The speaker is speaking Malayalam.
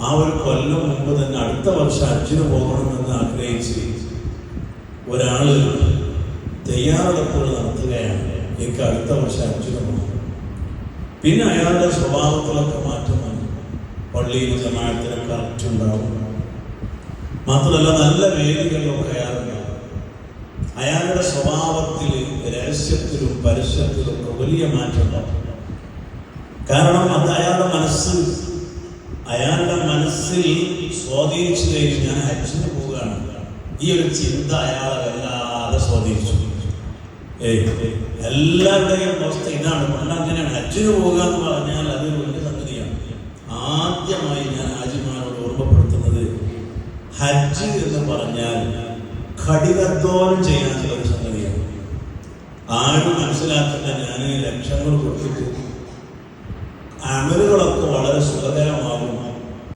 ആ ഒരു കൊല്ലം മുമ്പ് തന്നെ അടുത്ത വർഷം ഹജ്ജിന് പോകണമെന്ന് ആഗ്രഹിച്ച് ഒരാള് തയ്യാറെടുപ്പുകൾ നടത്തുകയാണ്. എനിക്ക് അടുത്ത വർഷം ഹജ്ജിന് പോകണം. പിന്നെ അയാളുടെ സ്വഭാവത്തിലൊക്കെ മാറ്റം വന്നു. പള്ളിയിൽ ജമാഅത്തിന് കറക്റ്റ് ഉണ്ടാവും. മാത്രമല്ല നല്ല വേദികളിലൊക്കെ അയാളുണ്ടാവും. അയാളുടെ സ്വഭാവത്തിൽ, രഹസ്യത്തിലും പരസ്യത്തിലും ഒക്കെ വലിയ മാറ്റം ഉണ്ടാവും. കാരണം അത് അയാളുടെ മനസ്സിൽ സ്വാധീനിച്ചു കഴിഞ്ഞു. ഞാൻ ഹജ്ജിന് പോവുകയാണ്, ഈ ഒരു ചിന്ത അയാളെ വല്ലാതെ സ്വാധീനിച്ചു. എല്ലാവരുടെയും അവസ്ഥ ഇതാണ്. പണ്ടങ്ങനെയാണ്. ഹജ്ജിന് പോകുക എന്ന് പറഞ്ഞാൽ അതൊരു വലിയ സംഗതിയാണ്. ആദ്യമായി ഞാൻ ഹാജിമാരോട് ഓർമ്മപ്പെടുത്തുന്നത്, ഹജ്ജ് എന്ന് പറഞ്ഞാൽ കഠിനാധ്വാനം ചെയ്യാനുള്ള ഒരു സംഗതിയാണ്. ആരും മനസ്സിലാക്കുന്ന ഞാൻ ലക്ഷങ്ങൾ കൊടുത്തിട്ട് അമലുകളൊക്കെ വളരെ സുഖകരമായി